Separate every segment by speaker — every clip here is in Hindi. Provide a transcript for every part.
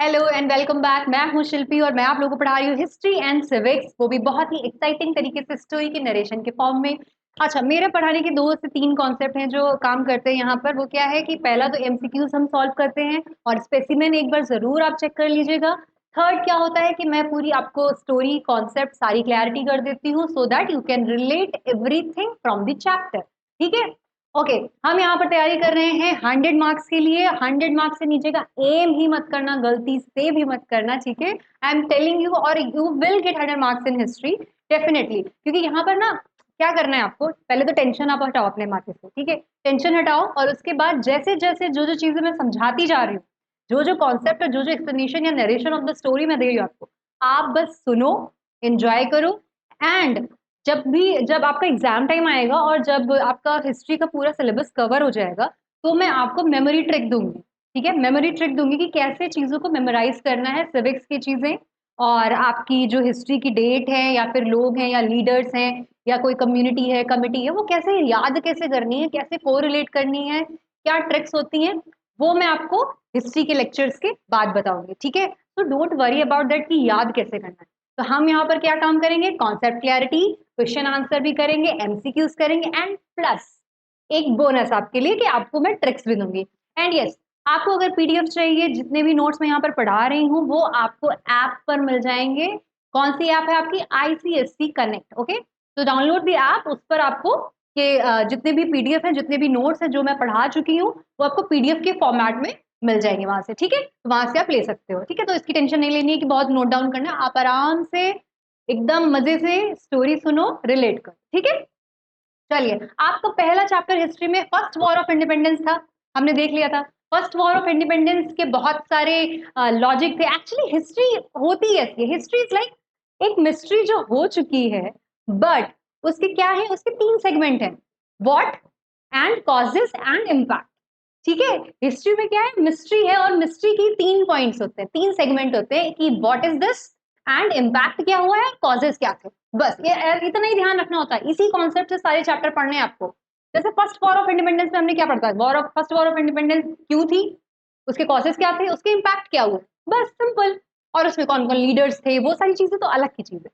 Speaker 1: Hello and welcome back. मैं हूं शिल्पी और मैं आप लोगों को पढ़ा रही हूँ हिस्ट्री एंड सिविक्स, वो भी बहुत ही एक्साइटिंग तरीके से स्टोरी के नरेशन के फॉर्म में। अच्छा, मेरे पढ़ाने के 2 से 3 कॉन्सेप्ट हैं जो काम करते हैं यहाँ पर। वो क्या है कि पहला तो एमसीक्यूज हम सॉल्व करते हैं और स्पेसिमेन एक बार जरूर आप चेक कर लीजिएगा। थर्ड क्या होता है कि मैं पूरी आपको स्टोरी कॉन्सेप्ट सारी क्लैरिटी कर देती हूँ so that you can relate everything from the chapter. ठीक है, ओके। हम यहाँ पर तैयारी कर रहे हैं 100 मार्क्स के लिए। 100 मार्क्स से नीचे का एम ही मत करना, गलती से भी मत करना, ठीक है। आई एम टेलिंग यू, और you will get 100 marks in history definitely. क्योंकि यहाँ पर ना क्या करना है आपको, पहले तो टेंशन आप हटाओ अपने माथे से, ठीक है। टेंशन हटाओ और उसके बाद जैसे जैसे जो जो चीजें मैं समझाती जा रही हूँ, जो जो कॉन्सेप्ट और जो जो एक्सप्लेनेशन या नरेशन ऑफ द स्टोरी मैं दे रही हूँ आपको, आप बस सुनो, एंजॉय करो। एंड जब आपका एग्जाम टाइम आएगा और जब आपका हिस्ट्री का पूरा सिलेबस कवर हो जाएगा, तो मैं आपको मेमोरी ट्रिक दूंगी। ठीक है, मेमोरी ट्रिक दूंगी कि कैसे चीजों को मेमोराइज करना है, सिविक्स की चीजें और आपकी जो हिस्ट्री की डेट है या फिर लोग हैं या लीडर्स हैं या कोई कम्युनिटी है, कमिटी है, वो कैसे याद कैसे करनी है, कैसे कोरिलेट करनी है, क्या ट्रिक्स होती हैं, वो मैं आपको हिस्ट्री के लेक्चर्स के बाद बताऊंगी। ठीक है, तो डोंट वरी अबाउट दैट कि याद कैसे करना है। तो हम यहाँ पर क्या काम करेंगे, कॉन्सेप्ट क्लैरिटी, क्वेश्चन आंसर भी करेंगे, एमसीक्यूज करेंगे एंड प्लस एक बोनस आपके लिए कि आपको मैं ट्रिक्स भी दूंगी। एंड यस, आपको अगर पीडीएफ चाहिए, जितने भी नोट्स मैं यहाँ पर पढ़ा रही हूँ वो आपको ऐप पर मिल जाएंगे। कौन सी ऐप है आपकी, आईसीएससी कनेक्ट। ओके, तो डाउनलोड दी ऐप, उस पर आपको के जितने भी पीडीएफ है, जितने भी नोट्स है जो मैं पढ़ा चुकी हूँ, वो आपको पीडीएफ के फॉर्मेट में मिल जाएंगे वहां से। ठीक है, तो वहां से आप ले सकते हो। ठीक है, तो इसकी टेंशन नहीं लेनी है कि बहुत नोट डाउन करना है, आप आराम से एकदम मजे से स्टोरी सुनो, रिलेट करो। ठीक है, चलिए। आपका पहला चैप्टर हिस्ट्री में फर्स्ट वॉर ऑफ इंडिपेंडेंस था, हमने देख लिया था। फर्स्ट वॉर ऑफ इंडिपेंडेंस के बहुत सारे लॉजिक थे। एक्चुअली हिस्ट्री होती है, हिस्ट्री इज लाइक एक मिस्ट्री जो हो चुकी है, बट उसके क्या है, उसके 3 सेगमेंट हैं, what and causes and impact. ठीक है, हिस्ट्री में क्या है, मिस्ट्री है और मिस्ट्री की 3 पॉइंट्स होते हैं, 3 सेगमेंट होते हैं कि what is this and impact क्या हुआ है, कॉजेस क्या थे। बस ये इतना ही ध्यान रखना होता है, इसी कॉन्सेप्ट से सारे चैप्टर पढ़ने हैं आपको। जैसे फर्स्ट वॉर ऑफ इंडिपेंडेंस में हमने क्या पढ़ा था, फर्स्ट वॉर ऑफ इंडिपेंडेंस क्यों थी, उसके कॉजेस क्या थे, उसके इम्पैक्ट क्या हुए, बस सिंपल। और उसमें कौन कौन लीडर्स थे, वो सारी चीजें तो अलग की चीजें।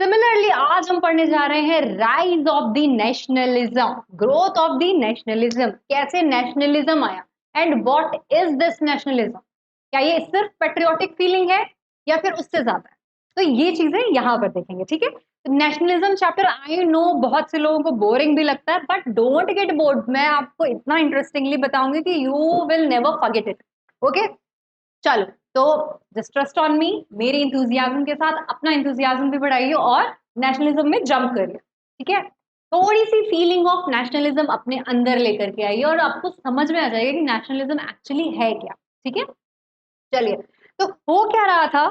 Speaker 1: सिमिलरली आज हम पढ़ने जा रहे हैं rise of the nationalism, growth of the nationalism, कैसे नेशनलिज्म आया and what is this nationalism. क्या ये सिर्फ पेट्रियोटिक फीलिंग है या फिर उससे ज्यादा है, तो ये चीजें यहां पर देखेंगे। ठीक है, नेशनलिज्म चैप्टर आई नो बहुत से लोगों को बोरिंग भी लगता है, बट डोंट गेट बोर्ड, मैं आपको इतना इंटरेस्टिंगली बताऊंगी कि you will never forget it. Okay, चलो। तो जस्ट ट्रस्ट ऑन मी, मेरे इंथुजियाज्म के साथ अपना इंथुजियाज्म भी बढ़ाइए और नेशनलिज्म में जंप करिए। ठीक है, थोड़ी सी फीलिंग ऑफ नेशनलिज्म अपने अंदर लेकर के आइए और आपको समझ में आ जाएगा कि नेशनलिज्म एक्चुअली है क्या। ठीक है, चलिए। तो हो क्या रहा था,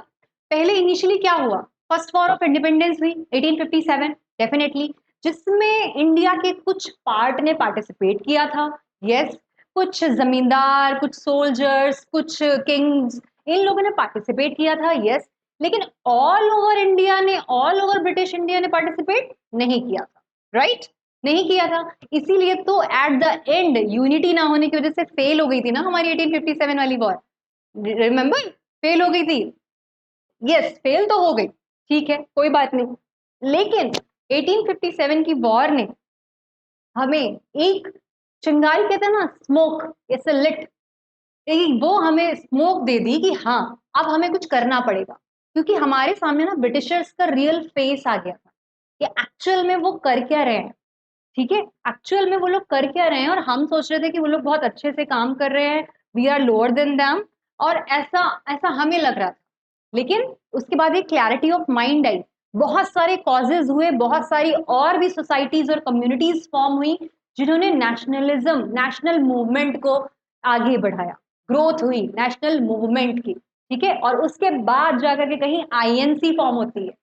Speaker 1: पहले इनिशियली क्या हुआ, फर्स्ट वॉर ऑफ इंडिपेंडेंस हुई 1857 डेफिनेटली, जिसमें इंडिया के कुछ पार्ट ने पार्टिसिपेट किया था। यस, कुछ जमींदार, कुछ सोल्जर्स, कुछ किंग्स, इन लोगों ने पार्टिसिपेट किया था। यस, लेकिन ऑल ओवर इंडिया ने, ऑल ओवर ब्रिटिश इंडिया ने पार्टिसिपेट नहीं किया था, राइट नहीं किया था। इसीलिए तो एट द एंड यूनिटी ना होने की वजह से फेल हो गई थी ना हमारी 1857 वाली वॉर। रिमेंबर, फेल हो गई थी। यस, फेल तो हो गई, ठीक है, कोई बात नहीं। लेकिन 1857 की वॉर ने हमें एक चिंगारी, कहते हैं ना स्मोक, इट्स लिट, वो हमें स्मोक दे दी कि हाँ अब हमें कुछ करना पड़ेगा। क्योंकि हमारे सामने ना ब्रिटिशर्स का रियल फेस आ गया था कि एक्चुअल में वो कर क्या रहे हैं। ठीक है, एक्चुअल में वो लोग कर क्या रहे हैं, और हम सोच रहे थे कि वो लोग बहुत अच्छे से काम कर रहे हैं, we are lower than them, और ऐसा ऐसा हमें लग रहा था। लेकिन उसके बाद एक क्लैरिटी ऑफ माइंड आई, बहुत सारे कॉजेज हुए, बहुत सारी और भी सोसाइटीज और कम्युनिटीज फॉर्म हुई जिन्होंने नेशनलिज्म, नेशनल मूवमेंट को आगे बढ़ाया, ग्रोथ हुई नेशनल मूवमेंट की। ठीक है, और उसके बाद जाकर के कहीं आईएनसी फॉर्म होती है,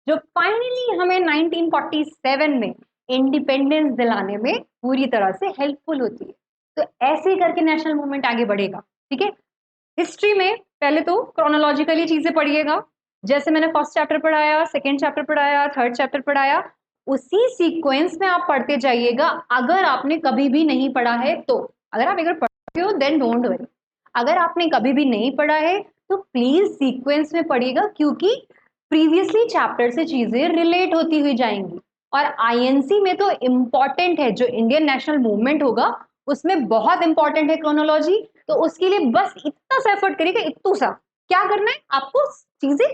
Speaker 1: जो फाइनली हमें 1947 में इंडिपेंडेंस दिलाने में पूरी तरह से हेल्पफुल होती है। तो ऐसे करके नेशनल मूवमेंट आगे बढ़ेगा। ठीक है, हिस्ट्री में पहले तो क्रोनोलॉजिकली चीजें पढ़िएगा, जैसे मैंने फर्स्ट चैप्टर पढ़ाया, सेकेंड चैप्टर पढ़ाया, थर्ड चैप्टर पढ़ाया, उसी सीक्वेंस में आप पढ़ते जाइएगा। अगर आपने कभी भी नहीं पढ़ा है तो, अगर आप अगर पढ़ते हो देन डोंट वरी, अगर आपने कभी भी नहीं पढ़ा है तो प्लीज सीक्वेंस में पढ़िएगा, क्योंकि प्रीवियसली चैप्टर से चीजें रिलेट होती हुई जाएंगी। और आईएनसी में तो इंपॉर्टेंट है, जो इंडियन नेशनल मूवमेंट होगा उसमें बहुत इंपॉर्टेंट है क्रोनोलॉजी। तो उसके लिए बस इतना सा एफर्ट करिएगा, इतना सा क्या करना है आपको, चीजें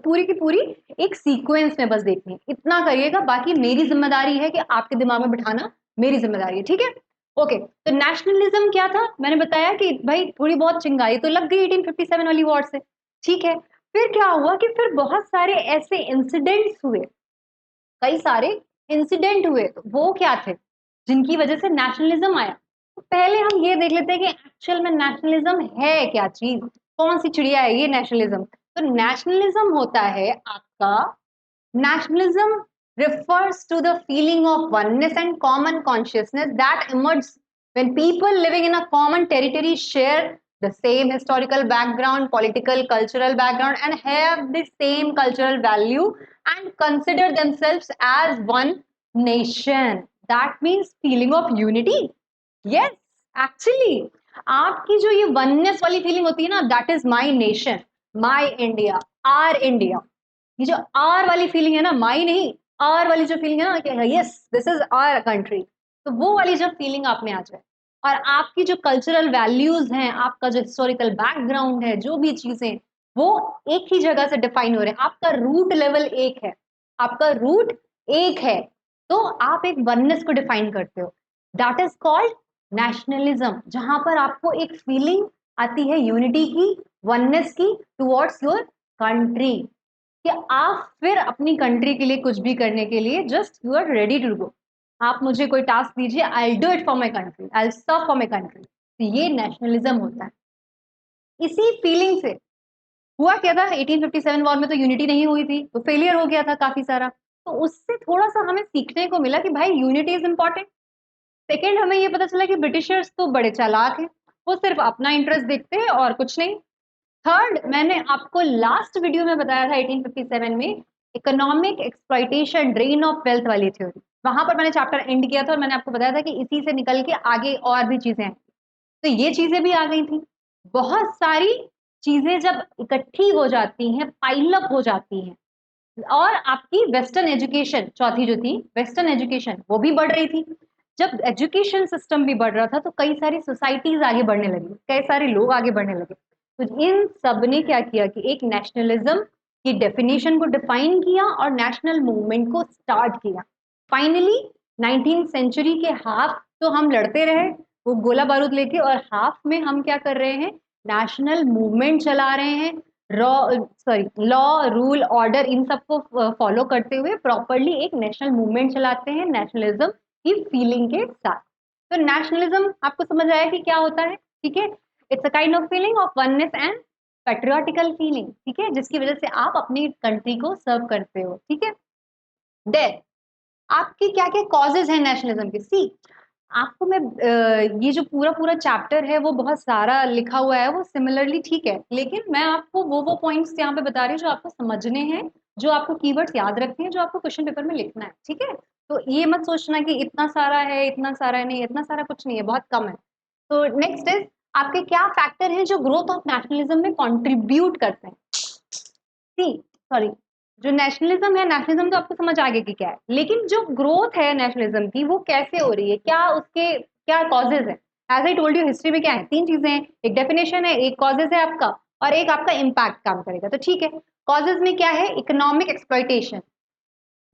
Speaker 1: पूरी की पूरी एक सीक्वेंस में बस देखनी है, इतना करिएगा। बाकी मेरी जिम्मेदारी है कि आपके दिमाग में बिठाना मेरी जिम्मेदारी है, ठीक है। ओके, तो नेशनलिज्म क्या था, मैंने बताया कि भाई थोड़ी बहुत चिंगारी तो लग गई 1857 वाली वॉर से, ठीक है। फिर क्या हुआ कि फिर बहुत सारे ऐसे इंसिडेंट्स हुए, कई सारे इंसिडेंट हुए, तो वो क्या थे जिनकी वजह से नेशनलिज्म आया। तो पहले हम ये देख लेते हैं कि एक्चुअल में नेशनलिज्म है क्या चीज, कौन सी चिड़िया है ये नेशनलिज्म। तो नेशनलिज्म होता है आपका, nationalism refers to the feeling of oneness and common consciousness that emerges when people living in a common territory share the same historical background, political, cultural background, and have the same cultural value and consider themselves as one nation. That means feeling of unity. Yes, actually, आपकी जो ये oneness वाली feeling होती है ना, that is my nation, my India, our India. ये जो आर वाली फीलिंग है ना, माई नहीं, आर वाली जो फीलिंग है ना कि yes this is our country, तो वो वाली जब फीलिंग आप में आ जाए, और आपकी जो कल्चरल वैल्यूज हैं, आपका जो हिस्टोरिकल बैकग्राउंड है, जो भी चीजें वो एक ही जगह से डिफाइन हो रहे हैं, आपका रूट लेवल एक है, आपका रूट एक है, तो आप एक वननेस को डिफाइन करते हो, दैट इज कॉल्ड नेशनलिज्म। जहां पर आपको एक फीलिंग आती है यूनिटी की, वननेस की टुवर्ड्स योर कंट्री, कि आप फिर अपनी कंट्री के लिए कुछ भी करने के लिए just you are ready to go. आप मुझे कोई टास्क दीजिए, I do it for my country, I serve for my country. तो ये नेशनलिज्म होता है। इसी फीलिंग से हुआ क्या था, 1857 वॉर में तो यूनिटी नहीं हुई थी, तो फेलियर हो गया था काफी सारा। तो उससे थोड़ा सा हमें सीखने को मिला कि भाई यूनिटी इज इंपॉर्टेंट। सेकेंड, हमें ये पता चला कि ब्रिटिशर्स तो बड़े चालाक हैं, वो सिर्फ अपना इंटरेस्ट देखते हैं और कुछ नहीं। थर्ड, मैंने आपको लास्ट वीडियो में बताया था 1857 में economic exploitation drain of wealth वाली थ्योरी, वहां पर मैंने चैप्टर एंड किया था और मैंने आपको बताया था कि इसी से निकल के आगे और भी चीजें हैं। तो ये चीजें भी आ गई थी, बहुत सारी चीजें जब इकट्ठी हो जाती हैं, पाइल अप हो जाती हैं, और आपकी वेस्टर्न एजुकेशन चौथी जो थी, वेस्टर्न एजुकेशन वो भी बढ़ रही थी। जब एजुकेशन सिस्टम भी बढ़ रहा था तो कई सारी सोसाइटीज आगे बढ़ने लगी, कई सारे लोग आगे बढ़ने लगे। तो इन सब ने क्या किया कि एक नेशनलिज्म की डेफिनेशन को डिफाइन किया और नेशनल मूवमेंट को स्टार्ट किया। फाइनली 19th सेंचुरी के हाफ तो हम लड़ते रहे वो गोला बारूद लेके, और हाफ में हम क्या कर रहे हैं, नेशनल मूवमेंट चला रहे हैं, लॉ रूल ऑर्डर इन सबको फॉलो करते हुए प्रॉपरली एक नेशनल मूवमेंट चलाते हैं नेशनलिज्म की फीलिंग के साथ। तो नेशनलिज्म आपको समझ आया कि क्या होता है, ठीक है। It's a kind of feeling of oneness and patriotic feeling, ठीक है, जिसकी वजह से आप अपनी कंट्री को सर्व करते हो, ठीक है। देन आपकी क्या क्या कॉजेज हैं नेशनलिज्म के, सी आपको मैं ये जो पूरा पूरा चैप्टर है वो बहुत सारा लिखा हुआ है, वो सिमिलरली ठीक है, लेकिन मैं आपको वो पॉइंट्स यहाँ पे बता रही हूँ जो आपको समझने हैं, जो आपको कीवर्ड्स याद रखने हैं, जो आपको क्वेश्चन पेपर में लिखना है, ठीक है। तो ये मत सोचना कि इतना सारा है, इतना सारा है, नहीं इतना सारा कुछ नहीं है, बहुत कम है। तो नेक्स्ट इज आपके क्या फैक्टर हैं जो ग्रोथ ऑफ नेशनलिज्म में कॉन्ट्रीब्यूट करते हैं। सी सॉरी, जो नेशनलिज्म है, नेशनलिज्म तो आपको समझ आ गया कि क्या है, लेकिन जो ग्रोथ है नेशनलिज्म की वो कैसे हो रही है, क्या उसके क्या कॉजेज है। As I told you, history में क्या है, तीन चीजें हैं, एक डेफिनेशन है, एक कॉजेज है आपका, और एक आपका इम्पैक्ट काम करेगा। तो ठीक है, कॉजेज में क्या है, इकोनॉमिक एक्सप्लॉइटेशन।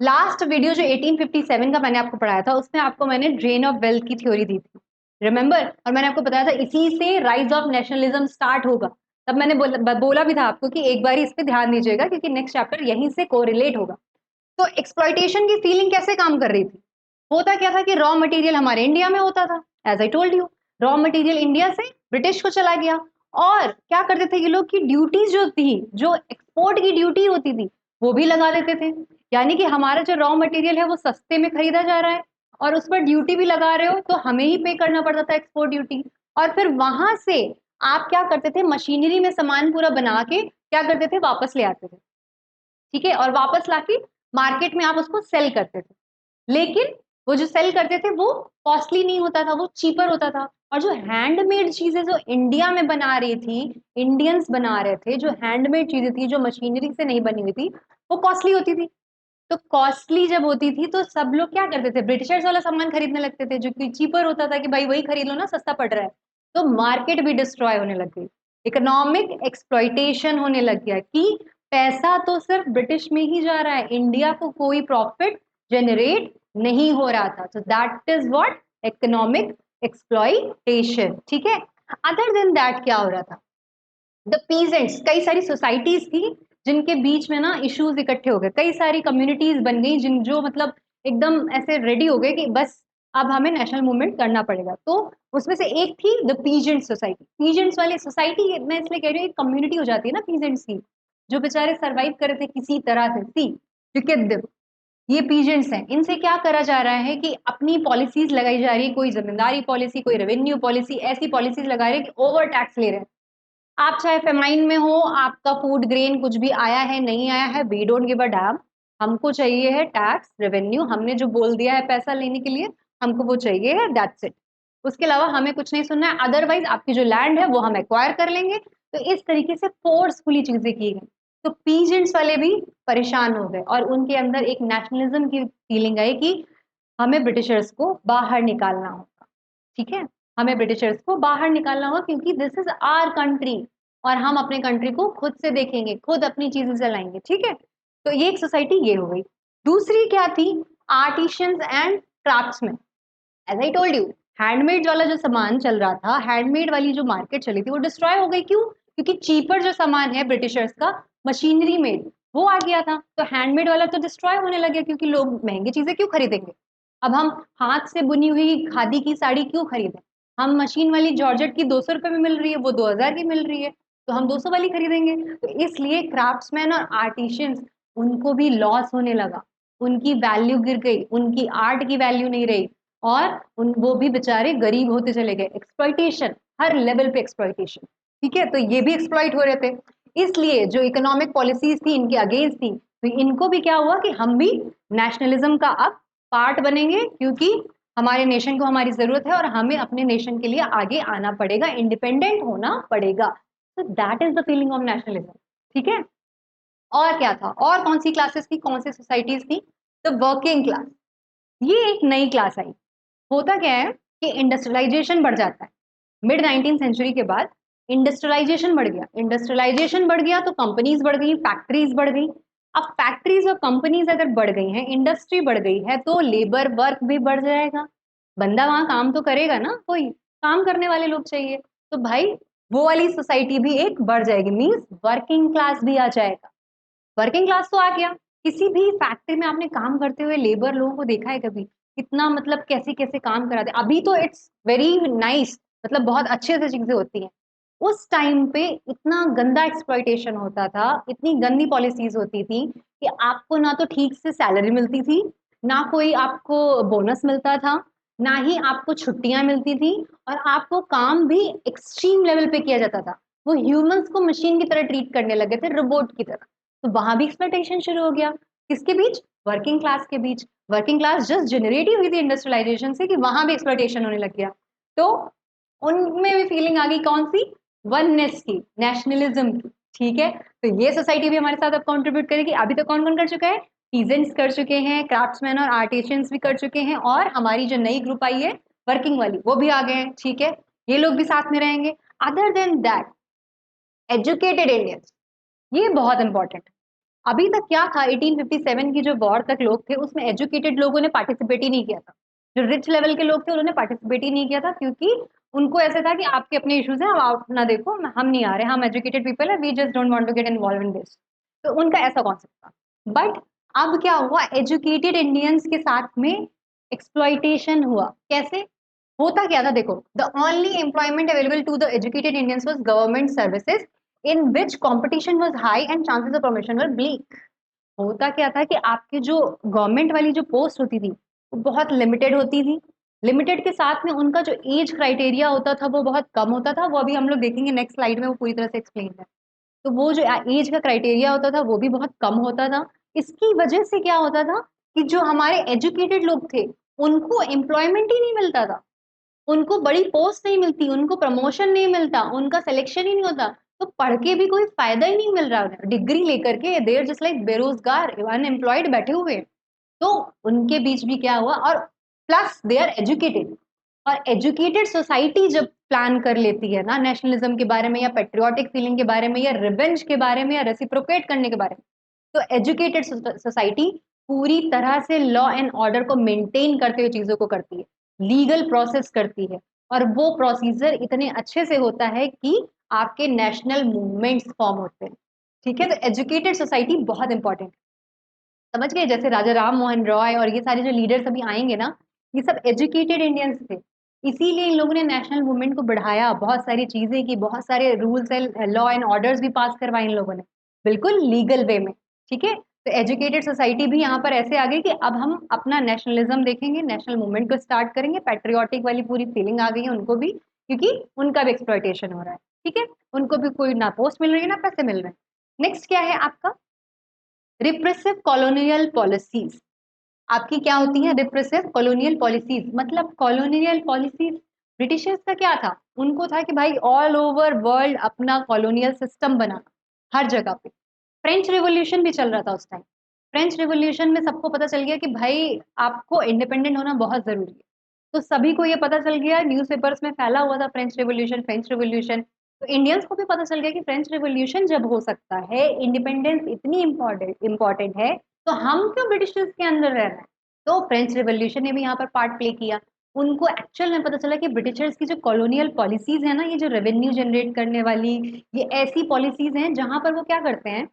Speaker 1: लास्ट वीडियो जो 1857 का मैंने आपको पढ़ाया था उसमें आपको मैंने ड्रेन ऑफ वेल्थ की थ्योरी दी थी, रिमेंबर। और मैंने आपको बताया था इसी से राइज ऑफ नेशनलिज्म स्टार्ट होगा। तब मैंने बोला भी था आपको कि एक बार इस पे ध्यान दीजिएगा क्योंकि नेक्स्ट चैप्टर यहीं से कोरिलेट होगा। तो एक्सप्लॉइटेशन की फीलिंग कैसे काम कर रही थी, होता क्या था कि रॉ मटेरियल हमारे इंडिया में होता था, as I told you, raw material India से ब्रिटिश को चला गया, और क्या करते थे ये लोग की ड्यूटीज जो थी, जो एक्सपोर्ट की ड्यूटी होती थी वो भी लगा देते थे। यानी कि हमारा जो रॉ मटेरियल है वो सस्ते में खरीदा जा रहा है और उस पर ड्यूटी भी लगा रहे हो, तो हमें ही पे करना पड़ता था एक्सपोर्ट ड्यूटी। और फिर वहां से आप क्या करते थे, मशीनरी में सामान पूरा बना के क्या करते थे, वापस ले आते थे, ठीक है, और वापस लाके मार्केट में आप उसको सेल करते थे। लेकिन वो जो सेल करते थे वो कॉस्टली नहीं होता था, वो चीपर होता था। और जो हैंडमेड चीजें जो इंडिया में बना रही थी, इंडियंस बना रहे थे, जो हैंडमेड चीजें थी जो मशीनरी से नहीं बनी हुई थी, वो कॉस्टली होती थी। तो कॉस्टली जब होती थी तो सब लोग क्या करते थे, ब्रिटिशर्स वाला सामान खरीदने लगते थे जो कि चीपर होता था कि भाई वही खरीद लो ना, सस्ता पड़ रहा है। तो मार्केट भी डिस्ट्रॉय होने लग गई, इकोनॉमिक एक्सप्लॉइटेशन होने लग गया कि पैसा तो सिर्फ ब्रिटिश में ही जा रहा है, इंडिया को कोई प्रॉफिट जनरेट नहीं हो रहा था। तो that is what, economic exploitation. ठीक है। अदर देन दैट क्या हो रहा था, द पीजेंट्स, कई सारी सोसाइटीज थी जिनके बीच में ना इश्यूज इकट्ठे हो गए, कई सारी कम्युनिटीज बन गई जिन जो मतलब एकदम ऐसे रेडी हो गए कि बस अब हमें नेशनल मूवमेंट करना पड़ेगा। तो उसमें से एक थी द पीजेंट सोसाइटी। पीजेंट्स वाली सोसाइटी मैं इसलिए कह रही हूँ, एक कम्युनिटी हो जाती है ना पीजेंट्स की, जो बेचारे सर्वाइव कर रहे थे किसी तरह से। सी क्योंकि ये पीजेंट्स हैं, इनसे क्या करा जा रहा है कि अपनी पॉलिसीज लगाई जा रही है, कोई जमींदारी पॉलिसी, कोई रेवेन्यू पॉलिसी, ऐसी पॉलिसीज लगा रहे हैं कि ओवर टैक्स ले रहे हैं। आप चाहे फेमाइन में हो, आपका फूड ग्रेन कुछ भी आया है नहीं आया है, we don't give a damn. हमको चाहिए है टैक्स रेवेन्यू, हमने जो बोल दिया है पैसा लेने के लिए, हमको वो चाहिए है, दैट्स इट। उसके अलावा हमें कुछ नहीं सुनना है, अदरवाइज आपकी जो लैंड है वो हम एक्वायर कर लेंगे। तो इस तरीके से फोर्सफुली चीजें की गई। तो पीजेंट्स वाले भी परेशान हो गए और उनके अंदर एक नेशनलिज्म की फीलिंग आई कि हमें ब्रिटिशर्स को बाहर निकालना होगा। ठीक है, हमें ब्रिटिशर्स को बाहर निकालना होगा क्योंकि दिस इज आवर कंट्री और हम अपने कंट्री को खुद से देखेंगे, खुद अपनी चीजें चलाएंगे। ठीक है, तो ये एक सोसाइटी ये हो गई। दूसरी क्या थी, artisans and craftsmen. As I told you, handmade वाला जो सामान चल रहा था, हैंडमेड वाली जो मार्केट चली थी, वो डिस्ट्रॉय हो गई। क्यों? क्योंकि चीपर जो सामान है ब्रिटिशर्स का, मशीनरी मेड, वो आ गया था। तो हैंडमेड वाला तो डिस्ट्रॉय होने लगे क्योंकि लोग महंगी चीजें क्यों खरीदेंगे। अब हम हाथ से बुनी हुई खादी की साड़ी क्यों खरीदें, हम मशीन वाली जॉर्जेट की 200 रुपए में मिल रही है, वो 2000 की मिल रही है, तो हम 200 वाली खरीदेंगे। तो इसलिए क्राफ्ट्समैन और आर्टिशियंस, उनको भी लॉस होने लगा, उनकी वैल्यू गिर गई, उनकी आर्ट की वैल्यू नहीं रही, और उन वो भी बेचारे गरीब होते चले गए। एक्सप्लॉइटेशन, हर लेवल पे एक्सप्लॉइटेशन। ठीक है, तो ये भी एक्सप्लॉइट हो रहे थे। इसलिए जो इकोनॉमिक पॉलिसीज थी इनके अगेंस्ट थी, तो इनको भी क्या हुआ कि हम भी नेशनलिज्म का अब पार्ट बनेंगे, क्योंकि हमारे नेशन को हमारी जरूरत है और हमें अपने नेशन के लिए आगे आना पड़ेगा, इंडिपेंडेंट होना पड़ेगा। तो that is the feeling of nationalism. ठीक है, और क्या था, और कौन सी क्लासेस थी, कौन सी सोसाइटीज थी, द वर्किंग क्लास। ये एक नई क्लास आई। होता क्या है कि इंडस्ट्रियलाइजेशन बढ़ जाता है, मिड 19th सेंचुरी के बाद इंडस्ट्रियलाइजेशन बढ़ गया। इंडस्ट्रियलाइजेशन बढ़ गया तो कंपनीज बढ़ गई, फैक्ट्रीज बढ़ गई। अब फैक्ट्रीज और कंपनीज अगर बढ़ गई हैं, इंडस्ट्री बढ़ गई है, तो लेबर वर्क भी बढ़ जाएगा। बंदा वहां काम तो करेगा ना, कोई काम करने वाले लोग चाहिए। तो भाई वो वाली सोसाइटी भी एक बढ़ जाएगी, मीन्स वर्किंग क्लास भी आ जाएगा। वर्किंग क्लास तो आ गया। किसी भी फैक्ट्री में आपने काम करते हुए लेबर लोगों को देखा है कभी, कितना मतलब कैसे कैसे काम कराते, अभी तो इट्स वेरी नाइस, मतलब बहुत अच्छे से चीजें होती हैं। उस टाइम पे इतना गंदा एक्सप्लॉइटेशन होता था, इतनी गंदी पॉलिसीज होती थी कि आपको ना तो ठीक से सैलरी मिलती थी, ना कोई आपको बोनस मिलता था, ना ही आपको छुट्टियां मिलती थी, और आपको काम भी एक्सट्रीम लेवल पे किया जाता था। वो ह्यूमंस को मशीन की तरह ट्रीट करने लगे थे, रोबोट की तरह। तो वहां भी एक्सप्लॉइटेशन शुरू हो गया। किसके बीच? वर्किंग क्लास के बीच। वर्किंग क्लास जस्ट जनरेट ही हुई थी इंडस्ट्रियलाइजेशन से, कि वहां भी एक्सप्लॉइटेशन होने लग गया। तो उनमें भी फीलिंग आ गई, कौन सी? वननेस की, नेशनलिज्म की। ठीक है, तो ये सोसाइटी भी हमारे साथ अब कंट्रीब्यूट करेगी। अभी तो कौन कौन कर चुका है? पीजेंट्स कर चुके हैं, क्राफ्ट्समैन और आर्टिशियंस भी कर चुके हैं, और हमारी जो नई ग्रुप आई है वर्किंग वाली, वो भी आ गए हैं। ठीक है, ये लोग भी साथ में रहेंगे। Other than that, educated Indians, ये बहुत इंपॉर्टेंट। अभी तक क्या था, 1857 की जो वॉर तक लोग थे उसमें एजुकेटेड लोगों ने पार्टिसिपेट ही नहीं किया था। जो रिच लेवल के लोग थे उन्होंने पार्टिसिपेट ही नहीं किया था, क्योंकि उनको ऐसा था कि आपके अपने इश्यूज हैं, आप अपना देखो, हम नहीं आ रहे, हम एजुकेटेड पीपल है, we just don't want to get involve in this. तो उनका ऐसा कॉन्सेप्ट था। बट अब क्या हुआ, एजुकेटेड इंडियंस के साथ में एक्सप्लॉइटेशन हुआ। कैसे? होता क्या था, देखो, the only employment available to the educated Indians was government services, in which competition was high and chances of promotion were bleak. होता क्या था कि आपकी जो गवर्नमेंट वाली जो पोस्ट होती थी वो बहुत लिमिटेड होती थी। लिमिटेड के साथ में उनका जो एज क्राइटेरिया होता था वो बहुत कम होता था, वो अभी हम लोग देखेंगे नेक्स्ट स्लाइड में, वो पूरी तरह से एक्सप्लेन है। तो वो जो एज का क्राइटेरिया होता था वो भी बहुत कम होता था। इसकी वजह से क्या होता था कि जो हमारे एजुकेटेड लोग थे उनको एम्प्लॉयमेंट ही नहीं मिलता था। उनको बड़ी पोस्ट नहीं मिलती, उनको प्रमोशन नहीं मिलता, उनका सिलेक्शन ही नहीं होता, तो पढ़ के भी कोई फायदा ही नहीं मिल रहा है। डिग्री लेकर के देर जस्ट लाइक बेरोजगार अनएम्प्लॉयड बैठे हुए हैं। तो उनके बीच भी क्या हुआ, और प्लस दे आर एजुकेटेड, और एजुकेटेड सोसाइटी जब प्लान कर लेती है ना नेशनलिज्म के बारे में या पेट्रियोटिक फीलिंग के बारे में या रिवेंज के बारे में या रेसिप्रोकेट करने के बारे में, तो एजुकेटेड सोसाइटी पूरी तरह से लॉ एंड ऑर्डर को मेंटेन करते हुए चीजों को करती है, लीगल प्रोसेस करती है, और वो प्रोसीजर इतने अच्छे से होता है कि आपके नेशनल मूवमेंट्स फॉर्म होते हैं। ठीक है, तो एजुकेटेड सोसाइटी बहुत इंपॉर्टेंट है। समझ गए, जैसे राजा राम मोहन रॉय और ये सारे जो लीडर्स अभी आएंगे ना, ये सब एजुकेटेड इंडियंस थे। इसीलिए इन लोगों ने नेशनल मूवमेंट को बढ़ाया, बहुत सारी चीजें की, बहुत सारे rules and law and orders भी पास करवाए इन लोगों ने, बिल्कुल लीगल वे में। ठीक है, तो एजुकेटेड सोसाइटी भी यहाँ पर ऐसे आ गई कि अब हम अपना नेशनलिज्म देखेंगे, नेशनल मूवमेंट को स्टार्ट करेंगे, पैट्रियोटिक वाली पूरी फीलिंग आ गई है उनको भी, क्योंकि उनका भी एक्सप्लॉयटेशन हो रहा है। ठीक है, उनको भी कोई ना पोस्ट मिल रही है ना पैसे मिल रहे हैं। नेक्स्ट क्या है आपका, रिप्रेसिव कॉलोनियल पॉलिसीज। आपकी क्या होती है रिप्रेसिव कॉलोनियल पॉलिसीज, मतलब कॉलोनियल पॉलिसीज ब्रिटिशर्स का क्या था, उनको था कि भाई ऑल ओवर वर्ल्ड अपना कॉलोनियल सिस्टम बनाना, हर जगह पे। फ्रेंच रिवॉल्यूशन भी चल रहा था उस टाइम। फ्रेंच रिवॉल्यूशन में सबको पता चल गया कि भाई आपको इंडिपेंडेंट होना बहुत जरूरी है, तो सभी को ये पता चल गया, न्यूज़पेपर्स में फैला हुआ था फ्रेंच रिवॉल्यूशन, फ्रेंच रिवॉल्यूशन। तो इंडियंस को भी पता चल गया कि फ्रेंच रिवॉल्यूशन जब हो सकता है, इंडिपेंडेंस इतनी इंपॉर्टेंट है, तो हम क्यों ब्रिटिशर्स के अंदर रह रहे हैं। तो फ्रेंच रिवॉल्यूशन ने भी यहाँ पर पार्ट प्ले किया। उनको एक्चुअल में पता चला कि ब्रिटिशर्स की जो कॉलोनियल पॉलिसीज है ना, ये जो रेवेन्यू जनरेट करने वाली, ये ऐसी पॉलिसीज हैं जहां पर वो क्या करते हैं,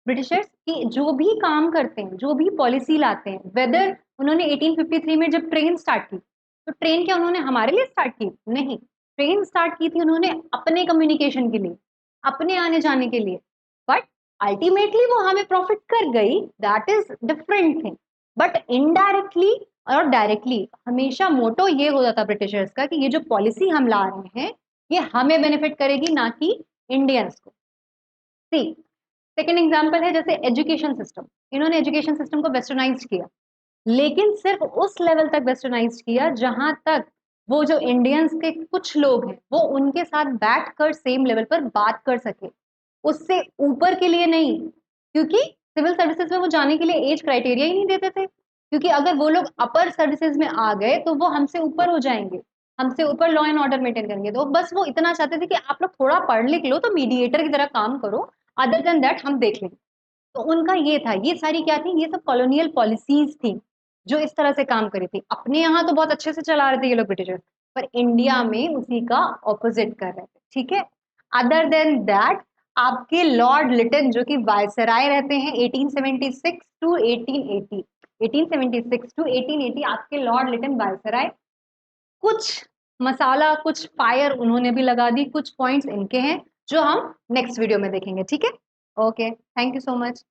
Speaker 1: ब्रिटिशर्स की जो भी काम करते हैं, जो भी पॉलिसी लाते हैं, वेदर उन्होंने 1853 में जब ट्रेन स्टार्ट की, तो ट्रेन क्या उन्होंने हमारे लिए स्टार्ट की, नहीं, ट्रेन स्टार्ट की थी उन्होंने अपने कम्युनिकेशन के लिए, अपने आने जाने के लिए, बट अल्टीमेटली वो हमें प्रॉफिट कर गई, that is different thing. But indirectly और डायरेक्टली हमेशा मोटो ये होता था ब्रिटिशर्स का कि ये जो पॉलिसी हम ला रहे हैं, ये हमें बेनिफिट करेगी, ना कि इंडियंस को। सी, सेकेंड एग्जाम्पल है जैसे एजुकेशन सिस्टम, इन्होंने एजुकेशन सिस्टम को वेस्टर्नाइज किया, लेकिन सिर्फ उस लेवल तक वेस्टर्नाइज किया जहां तक वो जो इंडियंस के कुछ लोग हैं वो उनके साथ बैठकर सेम लेवल पर बात कर सके, उससे ऊपर के लिए नहीं, क्योंकि सिविल सर्विसेज में वो जाने के लिए एज क्राइटेरिया ही नहीं देते थे, क्योंकि अगर वो लोग अपर सर्विसेज में आ गए तो वो हमसे ऊपर हो जाएंगे, हमसे ऊपर लॉ एंड ऑर्डर मेंटेन करेंगे, तो बस वो इतना चाहते थे कि आप लोग थोड़ा पढ़ लिख लो तो मीडिएटर की तरह काम करो, अदर देन दैट हम देख लेंगे। तो उनका ये था, ये सारी क्या थी, ये सब कॉलोनियल पॉलिसीज थी जो इस तरह से काम करी थी। अपने यहाँ तो बहुत अच्छे से चला रहे थे ये लोग ब्रिटिशर्स, पर इंडिया में उसी का ऑपोजिट कर रहे थे। ठीक है, अदर देन दैट आपके लॉर्ड लिटन जो कि वायसराय रहते हैं 1876 टू 1880, 1876 टू 1880 आपके लॉर्ड लिटन वायसराय, कुछ मसाला कुछ फायर उन्होंने भी लगा दी, कुछ पॉइंट्स इनके हैं जो हम नेक्स्ट वीडियो में देखेंगे। ठीक है, okay, thank you so much.